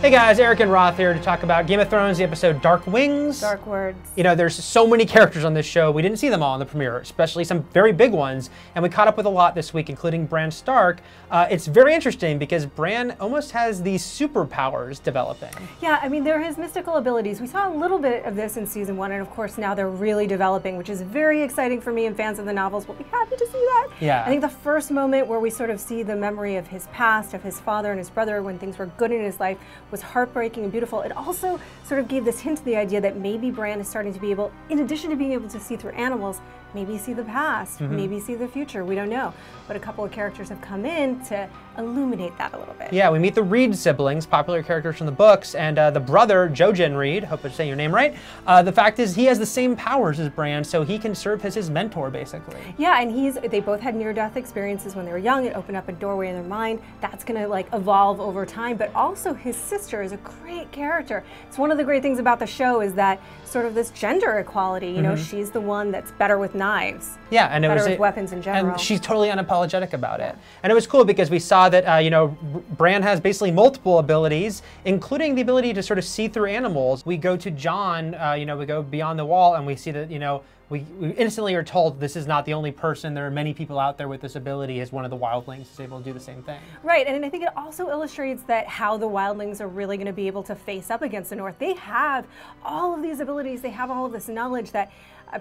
Hey guys, Eric and Roth here to talk about Game of Thrones, the episode Dark Wings. Dark Words. You know, there's so many characters on this show. We didn't see them all in the premiere, especially some very big ones, and we caught up with a lot this week, including Bran Stark. It's very interesting because Bran almost has these superpowers developing. Yeah, I mean, they're his mystical abilities. We saw a little bit of this in season 1, and of course now they're really developing, which is very exciting for me, and fans of the novels will be happy to see that. Yeah. I think the first moment where we sort of see the memory of his past, of his father and his brother when things were good in his life, was heartbreaking and beautiful. It also sort of gave this hint to the idea that maybe Bran is starting to be able, in addition to being able to see through animals, maybe see the past, maybe see the future, we don't know. But a couple of characters have come in to illuminate that a little bit. Yeah, we meet the Reed siblings, popular characters from the books, and the brother, Jojen Reed, hope I'm saying your name right. The fact is he has the same powers as Bran, so he can serve as his mentor, basically. Yeah, and they both had near-death experiences when they were young. It opened up a doorway in their mind. That's gonna like evolve over time, but also his sister is a great character. It's one of the great things about the show is that sort of this gender equality, you know, she's the one that's better with knives. Yeah, and it better was with weapons in general. And she's totally unapologetic about it. And it was cool because we saw that, you know, Bran has basically multiple abilities, including the ability to sort of see through animals. We go to Jon, you know, we go beyond the wall and we see that, you know, we instantly are told this is not the only person. There are many people out there with this ability, as one of the Wildlings is able to do the same thing. Right, and I think it also illustrates that how the Wildlings are really going to be able to face up against the North. They have all of these abilities. They have all of this knowledge that,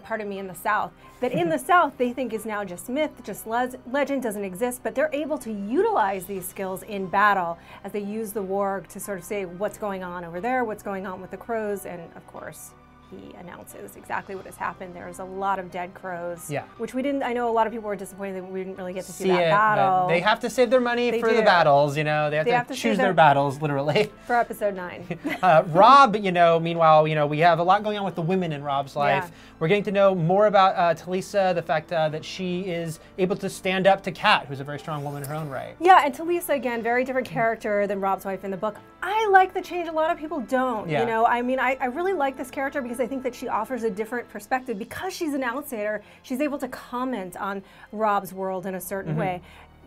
pardon me, in the South, that in the South they think is now just myth, just legend, doesn't exist, but they're able to utilize these skills in battle as they use the warg to sort of say what's going on over there, what's going on with the crows, and of course, he announces exactly what has happened. There's a lot of dead crows, which we didn't, I know a lot of people were disappointed that we didn't really get to see that battle. They have to save their money for the battles, you know, they have to choose their battles, literally. For episode 9. Robb, you know, meanwhile, you know, we have a lot going on with the women in Robb's life. We're getting to know more about Talisa, the fact that she is able to stand up to Kat, who's a very strong woman in her own right. Yeah, and Talisa, again, very different character than Robb's wife in the book. I like the change, a lot of people don't, you know, I mean, I really like this character because I think that she offers a different perspective. Because she's an outsider, she's able to comment on Robb's world in a certain way.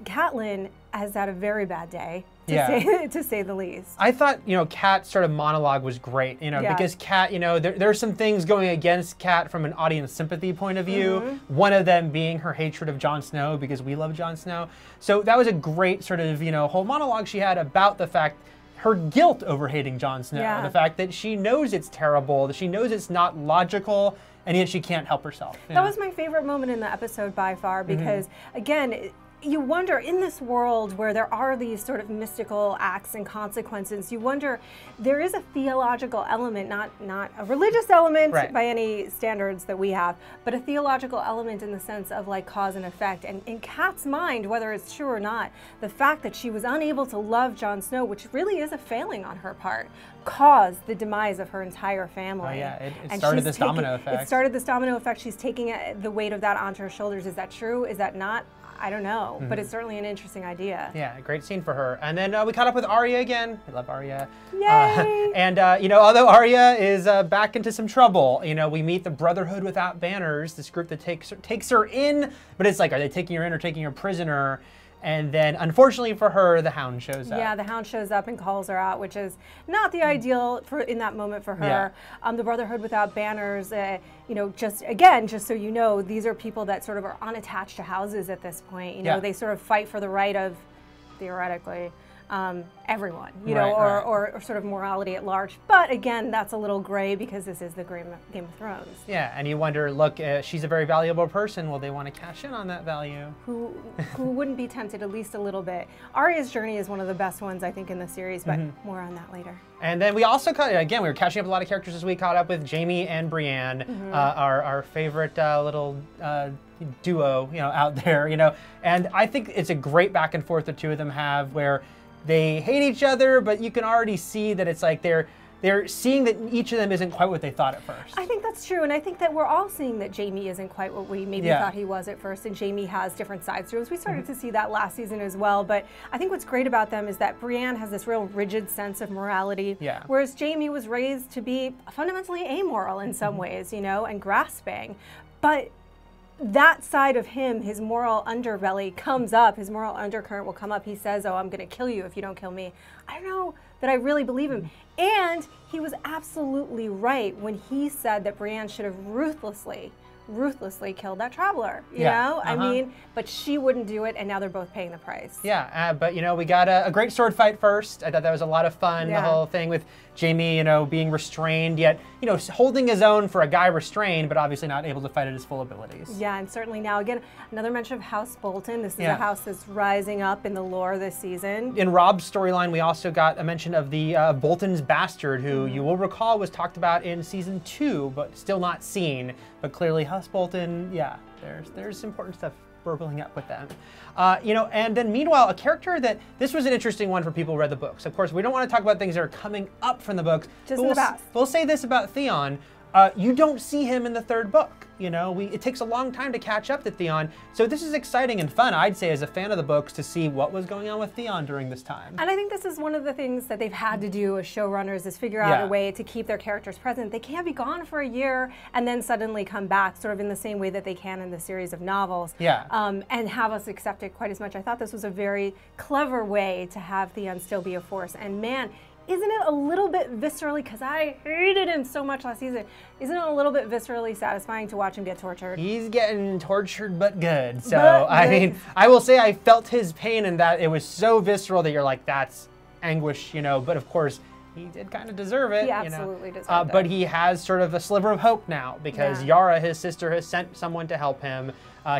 Catelyn has had a very bad day, to say the least. I thought, you know, Kat's sort of monologue was great, you know, because Kat, you know, there are some things going against Kat from an audience sympathy point of view. One of them being her hatred of Jon Snow, because we love Jon Snow. So that was a great sort of, you know, whole monologue she had about the fact her guilt over hating Jon Snow, the fact that she knows it's terrible, that she knows it's not logical, and yet she can't help herself. That was my favorite moment in the episode by far, because again, you wonder, in this world where there are these sort of mystical acts and consequences, you wonder, there is a theological element, not a religious element by any standards that we have, but a theological element in the sense of like cause and effect. And in Kat's mind, whether it's true or not, the fact that she was unable to love Jon Snow, which really is a failing on her part, caused the demise of her entire family. Oh yeah, it started this domino effect. It started this domino effect. She's taking the weight of that onto her shoulders. Is that true? Is that not? I don't know, but it's certainly an interesting idea. Yeah, great scene for her. And then we caught up with Arya again. I love Arya. Yay! And you know, although Arya is back into some trouble, you know, we meet the Brotherhood without banners, this group that takes her in, but it's like, are they taking her in or taking her prisoner? And then, unfortunately for her, the Hound shows up. Yeah, the Hound shows up and calls her out, which is not the ideal in that moment for her. The Brotherhood without banners, you know, just so you know, these are people that sort of are unattached to houses at this point. You know, they sort of fight for the right of, theoretically, everyone, you know, or sort of morality at large. But again, that's a little gray because this is the Game of Thrones. Yeah, and you wonder, look, she's a very valuable person. Will they want to cash in on that value? Who wouldn't be tempted at least a little bit? Arya's journey is one of the best ones, I think, in the series, but more on that later. And then we also again, we were catching up with a lot of characters this week, caught up with Jaime and Brienne, our favorite little duo, you know, out there, you know. And I think it's a great back and forth the two of them have, where they hate each other, but you can already see that it's like they're seeing that each of them isn't quite what they thought at first. I think that's true, and I think that we're all seeing that Jaime isn't quite what we maybe thought he was at first, and Jaime has different sides to him. We started to see that last season as well, but I think what's great about them is that Brienne has this real rigid sense of morality, whereas Jaime was raised to be fundamentally amoral in some ways, you know, and grasping. But that side of him, his moral underbelly comes up, his moral undercurrent will come up. He says, oh, I'm going to kill you if you don't kill me. I don't know that I really believe him. And he was absolutely right when he said that Brienne should have ruthlessly killed that traveler, you know? I mean, but she wouldn't do it, and now they're both paying the price. Yeah, but you know, we got a great sword fight first. I thought that was a lot of fun, the whole thing with Jaime, you know, being restrained, yet, you know, holding his own for a guy restrained, but obviously not able to fight at his full abilities. Yeah, and certainly now, again, another mention of House Bolton. This is a house that's rising up in the lore this season. In Robb's storyline, we also got a mention of the Bolton's bastard, who you will recall was talked about in season 2, but still not seen. But clearly, House Bolton, yeah, there's important stuff burbling up with them. You know, and then meanwhile, a character that, this was an interesting one for people who read the books. Of course, we don't want to talk about things that are coming up from the books. Just in the past. We'll say this about Theon. You don't see him in the 3rd book. You know, it takes a long time to catch up to Theon. So this is exciting and fun, I'd say, as a fan of the books, to see what was going on with Theon during this time. And I think this is one of the things that they've had to do as showrunners, is figure out a way to keep their characters present. They can't be gone for a year and then suddenly come back, sort of in the same way that they can in the series of novels, and have us accept it quite as much. I thought this was a very clever way to have Theon still be a force. And man, isn't it a little bit viscerally, because I hated him so much last season, isn't it a little bit viscerally satisfying to watch him get tortured? He's getting tortured but good. So, I mean, I will say I felt his pain in that it was so visceral that you're like, that's anguish, you know, but of course, he did kind of deserve it. He absolutely deserved it. But he has sort of a sliver of hope now, because Yara, his sister, has sent someone to help him.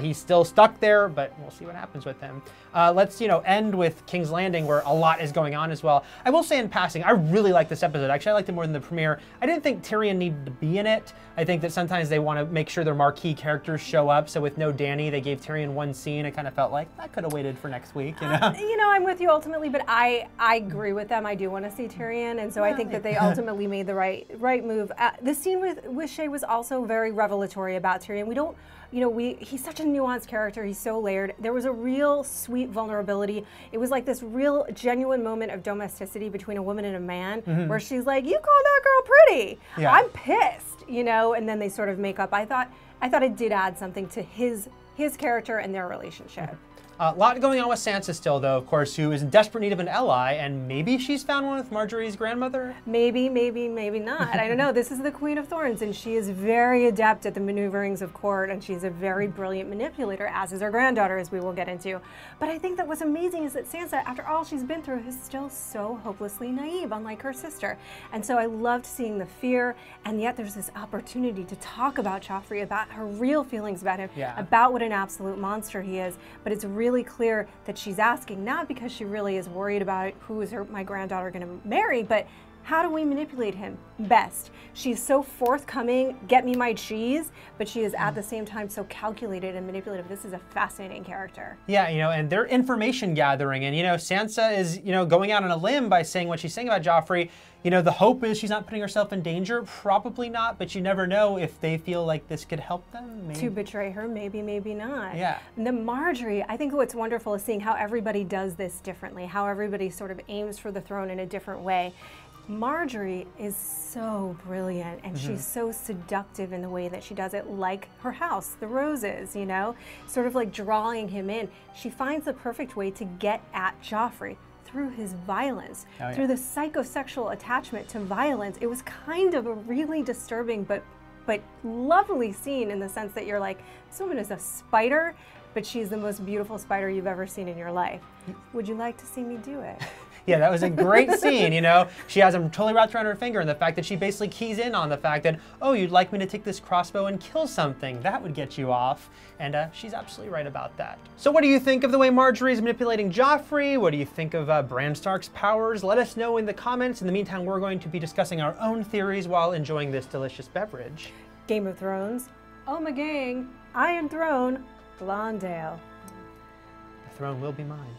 He's still stuck there, but we'll see what happens with him. Let's, you know, end with King's Landing, where a lot is going on as well. I will say in passing, I really like this episode. Actually, I liked it more than the premiere. I didn't think Tyrion needed to be in it. I think that sometimes they want to make sure their marquee characters show up. So with no Dany, they gave Tyrion one scene. It kind of felt like that could have waited for next week, you know? You know, I'm with you ultimately, but I agree with them. I do want to see Tyrion, and so I think that they ultimately made the right move. The scene with Shay was also very revelatory about Tyrion. We don't, you know, he's such a nuanced character. He's so layered. There was a real sweet vulnerability. It was like this real genuine moment of domesticity between a woman and a man, where she's like, "You called that girl pretty. I'm pissed," you know. And then they sort of make up. I thought it did add something to his character and their relationship. A lot going on with Sansa still, though, of course, who is in desperate need of an ally, and maybe she's found one with Margaery's grandmother? Maybe not. I don't know. This is the Queen of Thorns, and she is very adept at the maneuverings of court, and she's a very brilliant manipulator, as is her granddaughter, as we will get into. But I think that what's amazing is that Sansa, after all she's been through, is still so hopelessly naive, unlike her sister. And so I loved seeing the fear, and yet there's this opportunity to talk about Joffrey, about her real feelings about him, about what an absolute monster he is. But it's really clear that she's asking, not because she really is worried about who is my granddaughter going to marry, but how do we manipulate him best? She's so forthcoming, get me my cheese, but she is at the same time so calculated and manipulative. This is a fascinating character. Yeah, you know, and they're information gathering, and you know, Sansa is, you know, going out on a limb by saying what she's saying about Joffrey. You know, the hope is she's not putting herself in danger. Probably not, but you never know if they feel like this could help them. Maybe. To betray her, maybe not. Yeah. And the Margaery, I think what's wonderful is seeing how everybody does this differently, how everybody sort of aims for the throne in a different way. Margaery is so brilliant, and she's so seductive in the way that she does it, like her house, the roses, you know, sort of like drawing him in. She finds the perfect way to get at Joffrey through his violence, through the psychosexual attachment to violence. It was kind of a really disturbing but lovely scene, in the sense that you're like, this woman is a spider, but she's the most beautiful spider you've ever seen in your life. Would you like to see me do it? Yeah, that was a great scene, you know? She has him totally wrapped around her finger, and the fact that she basically keys in on the fact that, oh, you'd like me to take this crossbow and kill something. That would get you off. And she's absolutely right about that. So what do you think of the way Margaery is manipulating Joffrey? What do you think of Bran Stark's powers? Let us know in the comments. In the meantime, we're going to be discussing our own theories while enjoying this delicious beverage. Game of Thrones. Oh, my gang. Iron Throne. Blondale. The throne will be mine.